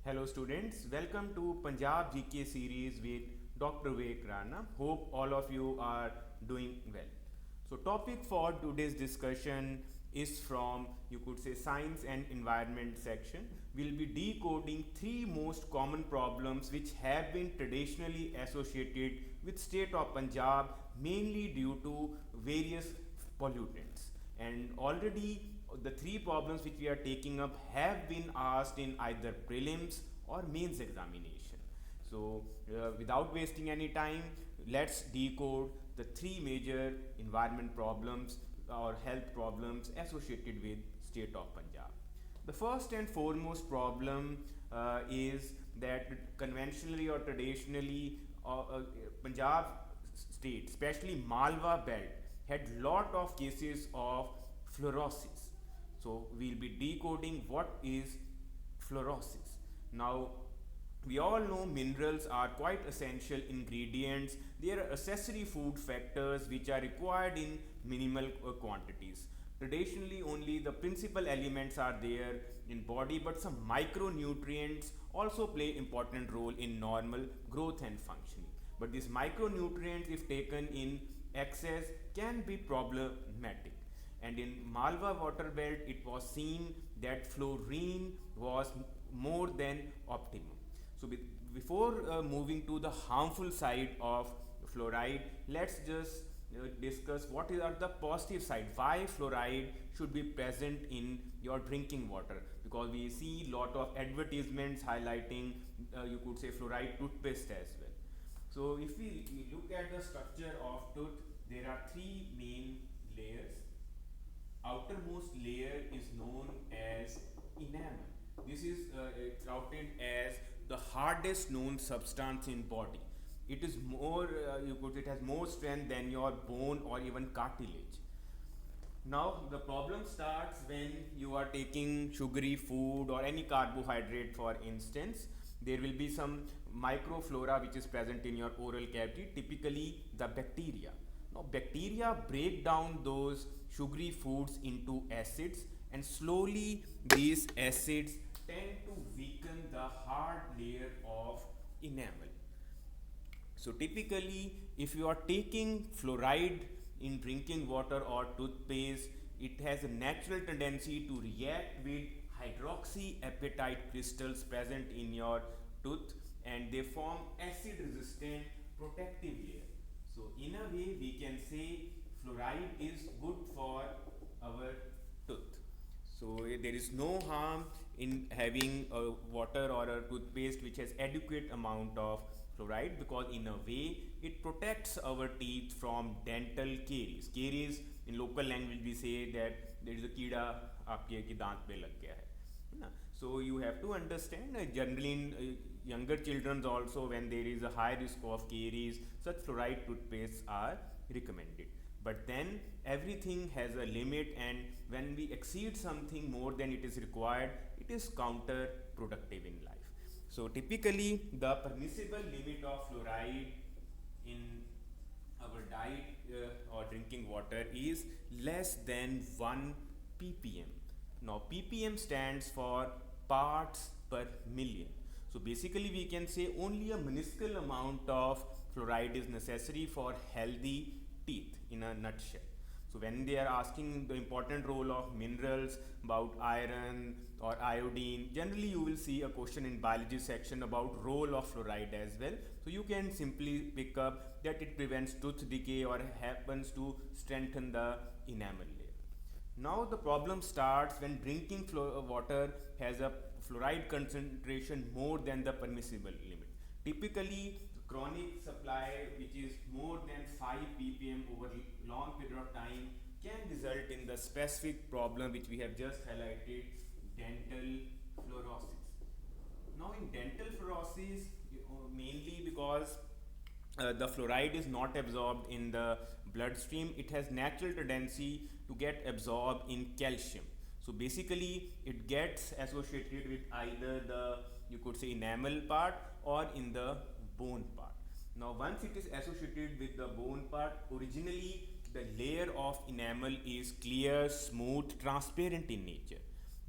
Hello students, welcome to Punjab GK series with Dr.Vivek Rana. Hope all of you are doing well. So topic for today's discussion is from, you could say, science and environment section. We'll be decoding three most common problems which have been traditionally associated with state of Punjab, mainly due to various pollutants. And already the three problems which we are taking up have been asked in either prelims or mains examination. So without wasting any time, let's decode the three major environment problems or health problems associated with state of Punjab. The first and foremost problem is that conventionally or traditionally Punjab state, especially Malwa belt, had lot of cases of fluorosis. So we'll be decoding what is fluorosis. Now we all know minerals are quite essential ingredients. They are accessory food factors which are required in minimal quantities. Traditionally only the principal elements are there in body, but some micronutrients also play important role in normal growth and functioning. But these micronutrients, if taken in excess, can be problematic. And in Malwa water belt, it was seen that fluorine was more than optimum. So before moving to the harmful side of fluoride, let's just discuss what are the positive side. Why fluoride should be present in your drinking water? Because we see lot of advertisements highlighting, you could say, fluoride toothpaste as well. So if we look at the structure of tooth, there are three main layers. Outermost layer is known as enamel. This is touted as the hardest known substance in body. It is more, it has more strength than your bone or even cartilage. Now the problem starts when you are taking sugary food or any carbohydrate, for instance. There will be some microflora which is present in your oral cavity, typically the bacteria. Now bacteria break down those sugary foods into acids, and slowly these acids tend to weaken the hard layer of enamel. So typically, if you are taking fluoride in drinking water or toothpaste, it has a natural tendency to react with hydroxyapatite crystals present in your tooth, and they form acid resistant protective layer. So in a way we can say fluoride is good for our tooth. So there is no harm in having a water or a toothpaste which has adequate amount of fluoride, because in a way it protects our teeth from dental caries. Caries in local language we say that there is a कीड़ा आपके की दांत पे लग गया है ना. So you have to understand, generally in younger children also, when there is a high risk of caries, such fluoride toothpastes are recommended. But then everything has a limit, and when we exceed something more than it is required, it is counterproductive in life. So typically the permissible limit of fluoride in our diet or drinking water is less than 1 ppm. Now ppm stands for parts per million. So basically we can say only a minuscule amount of fluoride is necessary for healthy teeth in a nutshell. So when they are asking the important role of minerals, about iron or iodine, generally you will see a question in biology section about role of fluoride as well. So you can simply pick up that it prevents tooth decay or happens to strengthen the enamel layer. Now the problem starts when drinking water has a fluoride concentration more than the permissible limit. Typically chronic supply which is more than 5 ppm over long period of time can result in the specific problem which we have just highlighted, dental fluorosis. Now in dental fluorosis, mainly because the fluoride is not absorbed in the bloodstream, it has natural tendency to get absorbed in calcium. So basically it gets associated with either the, you could say, enamel part or in the bone part. Now once it is associated with the bone part, originally the layer of enamel is clear, smooth, transparent in nature.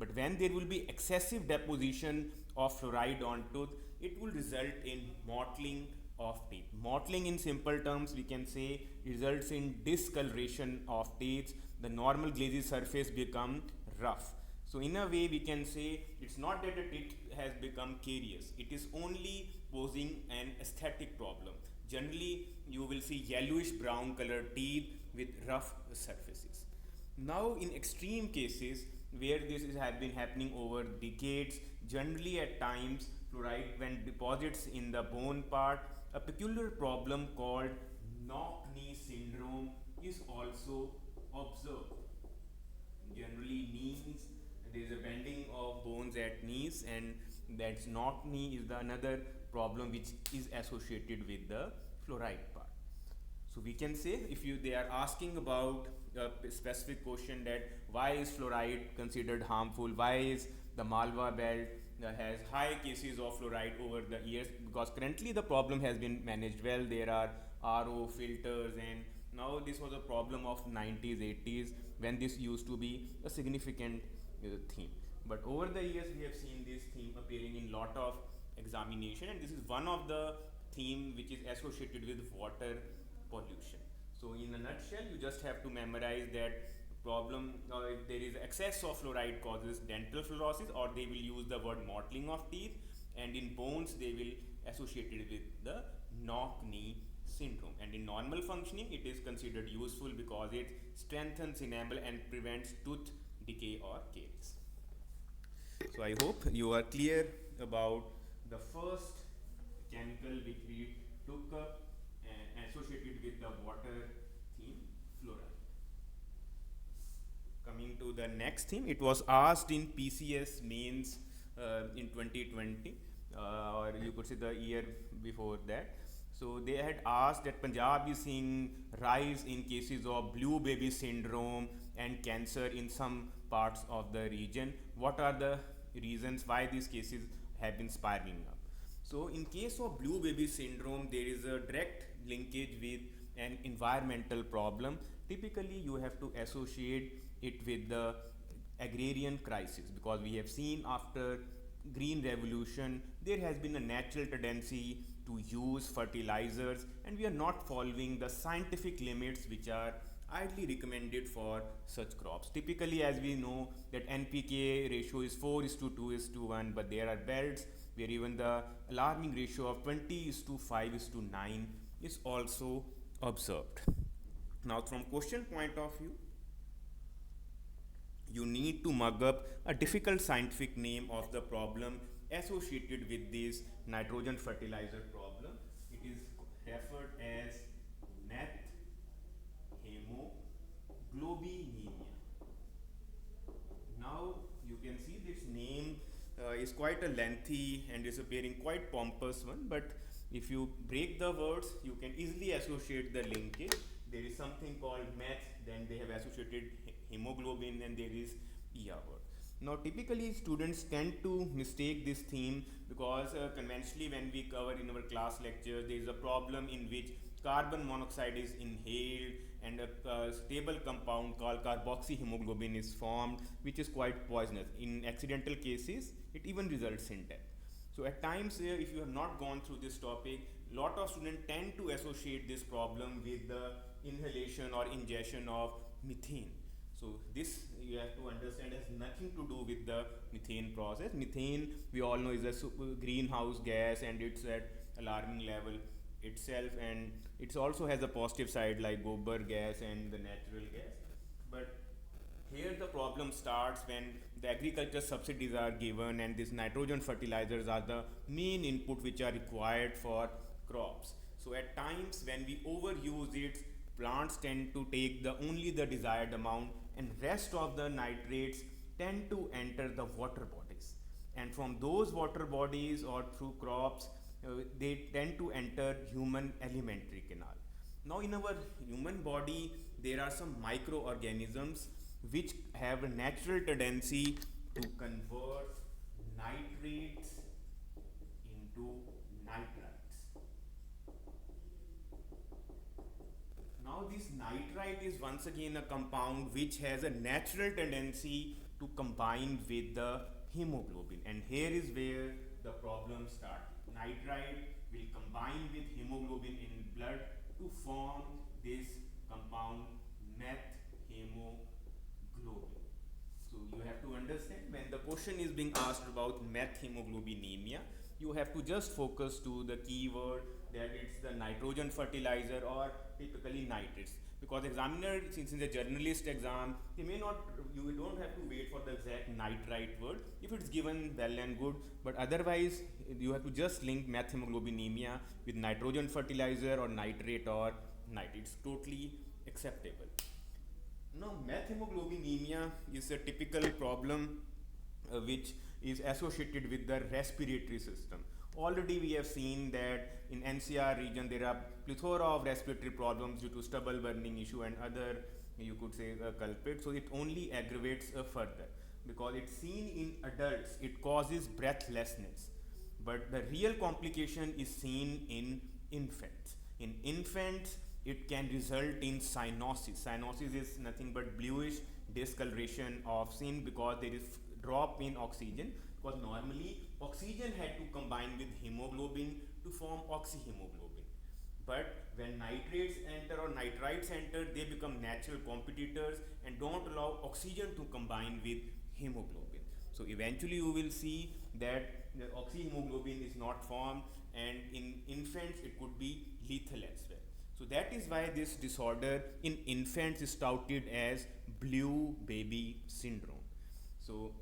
But when there will be excessive deposition of fluoride on tooth, it will result in mottling of teeth. Mottling, in simple terms, we can say results in discoloration of teeth. The normal glazy surface become rough. So in a way we can say it's not that the teeth has become carious, it is only posing an aesthetic problem. Generally you will see yellowish brown colored teeth with rough surfaces. Now in extreme cases where this has been happening over decades, generally at times fluoride when deposits in the bone part, a peculiar problem called knock-knee syndrome is also observed. Generally knees, there is a bending of bones at knees, and that's knock knee is the another problem which is associated with the fluoride part. So we can say, if you they are asking about a specific question that why is fluoride considered harmful, why is the Malwa belt has high cases of fluoride over the years, because currently the problem has been managed well. There are RO filters, and now this was a problem of 90s 80s when this used to be a significant theme. But over the years we have seen this theme appearing in lot of examination, and this is one of the theme which is associated with water pollution. So in a nutshell, you just have to memorize that problem. If there is excess of fluoride causes dental fluorosis, or they will use the word mottling of teeth, and in bones they will associate it with the knock-knee syndrome. And in normal functioning it is considered useful because it strengthens enamel and prevents tooth decay or caries. So I hope you are clear about the first chemical which we took up and associated with the water theme, fluoride. Coming to the next theme, it was asked in PCS mains in 2020, or you could say the year before that. So they had asked that Punjab is seeing rise in cases of blue baby syndrome and cancer in some parts of the region. What are the reasons why these cases have been spiraling up? So in case of blue baby syndrome, there is a direct linkage with an environmental problem. Typically you have to associate it with the agrarian crisis, because we have seen after green revolution there has been a natural tendency to use fertilizers, and we are not following the scientific limits which are ideally recommended for such crops. Typically, as we know, that NPK ratio is 4:2:1, but there are belts where even the alarming ratio of 20:5:9 is also observed. Now from question point of view, you need to mug up a difficult scientific name of the problem associated with this nitrogen fertilizer problem. It is referred as Methaemoglobinemia. Now you can see this name is quite a lengthy and is appearing quite pompous one, but if you break the words you can easily associate the linkage. There is something called meth, then they have associated hemoglobin, and there is ER word. Now typically students tend to mistake this theme because conventionally when we cover in our class lectures, there is a problem in which carbon monoxide is inhaled and a stable compound called carboxyhemoglobin is formed, which is quite poisonous. In accidental cases it even results in death. So at times if you have not gone through this topic, lot of students tend to associate this problem with the inhalation or ingestion of methane. So this you have to understand has nothing to do with the methane process. Methane, we all know, is a greenhouse gas, and it's at alarming level itself, and it also has a positive side like gobar gas and the natural gas. But here the problem starts when the agriculture subsidies are given and these nitrogen fertilizers are the main input which are required for crops. So at times when we overuse it, plants tend to take only the desired amount, and rest of the nitrates tend to enter the water bodies, and from those water bodies or through crops they tend to enter human alimentary canal. Now in our human body there are some microorganisms which have a natural tendency to convert nitrates into nitrites. Now this nitrite is once again a compound which has a natural tendency to to combine with the hemoglobin, and here is where the problem starts. Nitrite will combine with hemoglobin in blood to form this compound methemoglobin. So you have to understand, when the question is being asked about methemoglobinemia, you have to just focus to the keyword that it's the nitrogen fertilizer or typically nitrates, because examiner, since in the journalist exam, they may not, you don't have to wait for the exact nitrite word. If it's given, well and good, but otherwise you have to just link methemoglobinemia with nitrogen fertilizer or nitrate or nitrate. It's totally acceptable. Now, methemoglobinemia is a typical problem which is associated with the respiratory system. Already we have seen that in NCR region there are plethora of respiratory problems due to stubble burning issue and other, you could say, culprits. So it only aggravates further, because it's seen in adults, it causes breathlessness, but the real complication is seen in infants. In infants, it can result in cyanosis. Cyanosis is nothing but bluish discoloration of skin, because there is drop in oxygen, because normally oxygen had to combine with hemoglobin to form oxyhemoglobin, but when nitrates enter or nitrites enter, they become natural competitors and don't allow oxygen to combine with hemoglobin. So eventually you will see that the oxyhemoglobin is not formed, and in infants it could be lethal as well. So that is why this disorder in infants is touted as blue baby syndrome. So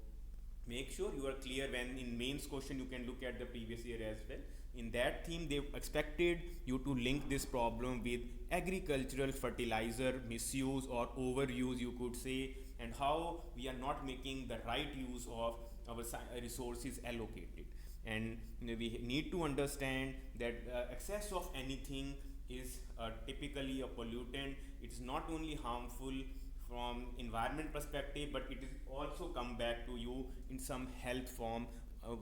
make sure you are clear. When in mains question, you can look at the previous year as well. In that theme, they expected you to link this problem with agricultural fertilizer misuse or overuse, you could say, and how we are not making the right use of our resources allocated. And we need to understand that excess of anything is typically a pollutant. It's not only harmful from environment perspective, but it is also come back to you in some health form,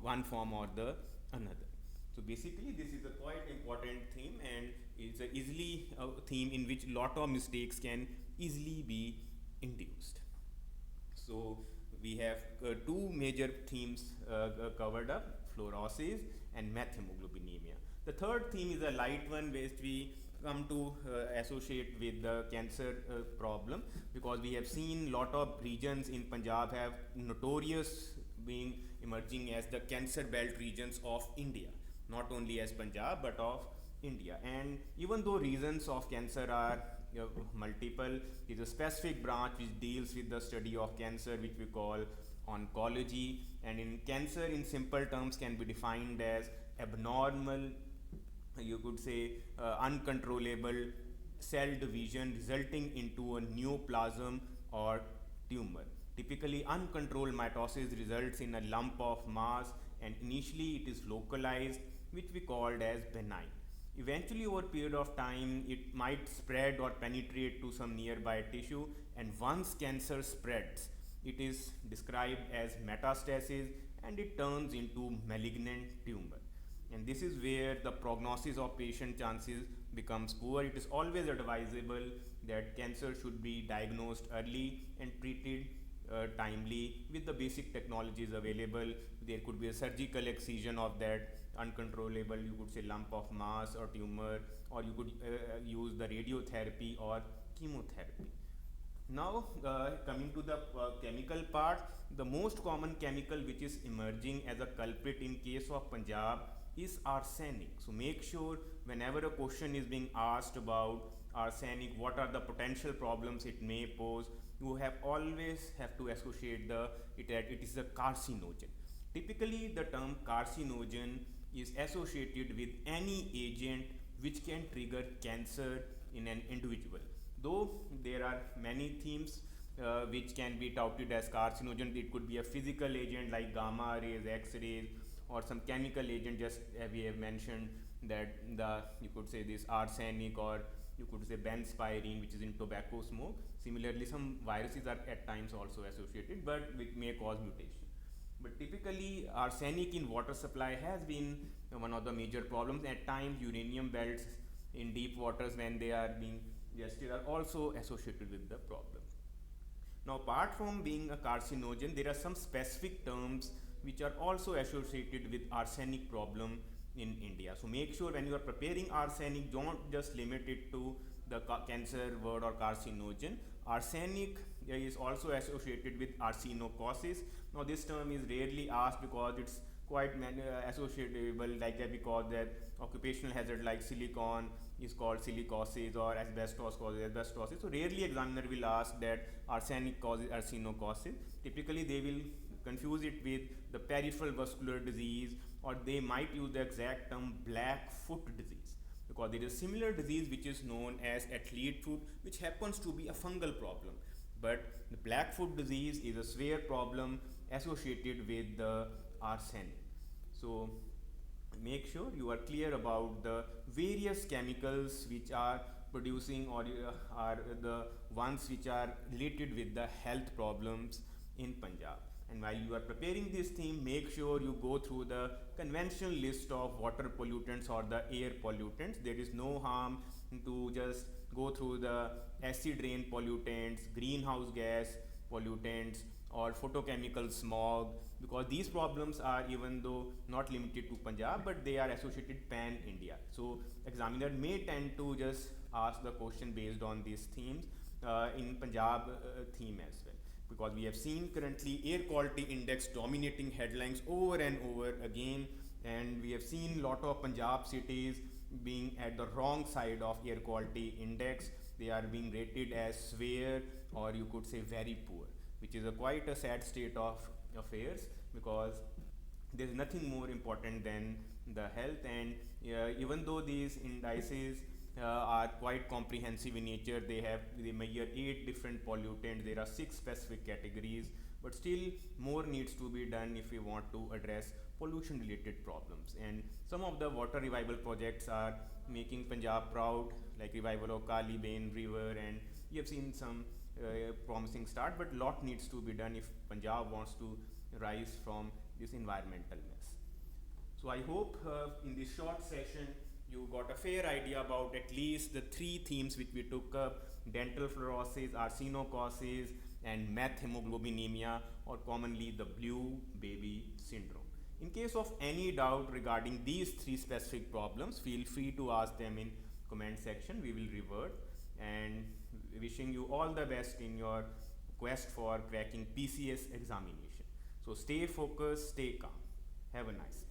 one form or the another. So basically this is a quite important theme, and it's a easily theme in which lot of mistakes can easily be induced. So we have two major themes covered up: fluorosis and methemoglobinemia. The third theme is a light one, which we come to associate with the cancer problem, because we have seen lot of regions in Punjab have notorious being emerging as the cancer belt regions of India, not only as Punjab but of India. And even though reasons of cancer are multiple, there is a specific branch which deals with the study of cancer, which we call oncology. And in cancer, in simple terms, can be defined as abnormal, you could say, uncontrollable cell division resulting into a neoplasm or tumor. Typically, uncontrolled mitosis results in a lump of mass, and initially it is localized, which we called as benign. Eventually, over a period of time, it might spread or penetrate to some nearby tissue, and once cancer spreads, it is described as metastasis, and it turns into malignant tumor. And this is where the prognosis of patient chances becomes poor. It is always advisable that cancer should be diagnosed early and treated timely with the basic technologies available. There could be a surgical excision of that uncontrollable, you could say, lump of mass or tumor, or you could use the radiotherapy or chemotherapy. Now coming to the chemical part, the most common chemical which is emerging as a culprit in case of Punjab is arsenic. So make sure whenever a question is being asked about arsenic, what are the potential problems it may pose, you have always have to associate it is a carcinogen. Typically the term carcinogen is associated with any agent which can trigger cancer in an individual. Though there are many themes which can be touted as carcinogen. It could be a physical agent like gamma rays, X-rays, or some chemical agent, just we have mentioned that you could say this arsenic, or you could say benzpyrene, which is in tobacco smoke. Similarly, some viruses are at times also associated, but it may cause mutation. But typically arsenic in water supply has been one of the major problems. At times uranium belts in deep waters, when they are being digested, are also associated with the problem. Now, apart from being a carcinogen, there are some specific terms which are also associated with arsenic problem in India. So make sure when you are preparing arsenic, don't just limit it to the cancer word or carcinogen. Arsenic is also associated with arsenocosis. Now this term is rarely asked because it's quite associatable, like that, because that occupational hazard like silicon is called silicosis or asbestos causes asbestosis. So rarely examiner will ask that arsenic causes arsenocosis. Typically they will confuse it with the peripheral vascular disease, or they might use the exact term black foot disease, because there is a similar disease which is known as athlete foot, which happens to be a fungal problem. But the black foot disease is a severe problem associated with the arsenic. So make sure you are clear about the various chemicals which are producing or are the ones which are related with the health problems in Punjab. And while you are preparing this theme, make sure you go through the conventional list of water pollutants or the air pollutants. There is no harm to just go through the acid rain pollutants, greenhouse gas pollutants, or photochemical smog, because these problems are, even though not limited to Punjab, but they are associated pan India. So examiner may tend to just ask the question based on these themes in Punjab theme as well, because we have seen currently air quality index dominating headlines over and over again, and we have seen lot of Punjab cities being at the wrong side of air quality index. They are being rated as severe, or you could say very poor, which is quite a sad state of affairs, because there is nothing more important than the health. And even though these indices are quite comprehensive in nature, they measure 8 different pollutants, there are 6 specific categories, but still more needs to be done if we want to address pollution related problems. And some of the water revival projects are making Punjab proud, like revival of Kali Bain river, and we have seen some promising start, but lot needs to be done if Punjab wants to rise from this environmental mess. So I hope in this short session you got a fair idea about at least the 3 themes which we took up: dental fluorosis, arsenocosis, and methemoglobinemia, or commonly the blue baby syndrome. In case of any doubt regarding these 3 specific problems, feel free to ask them in comment section. We will revert, and wishing you all the best in your quest for cracking PCS examination. So stay focused, stay calm. Have a nice day.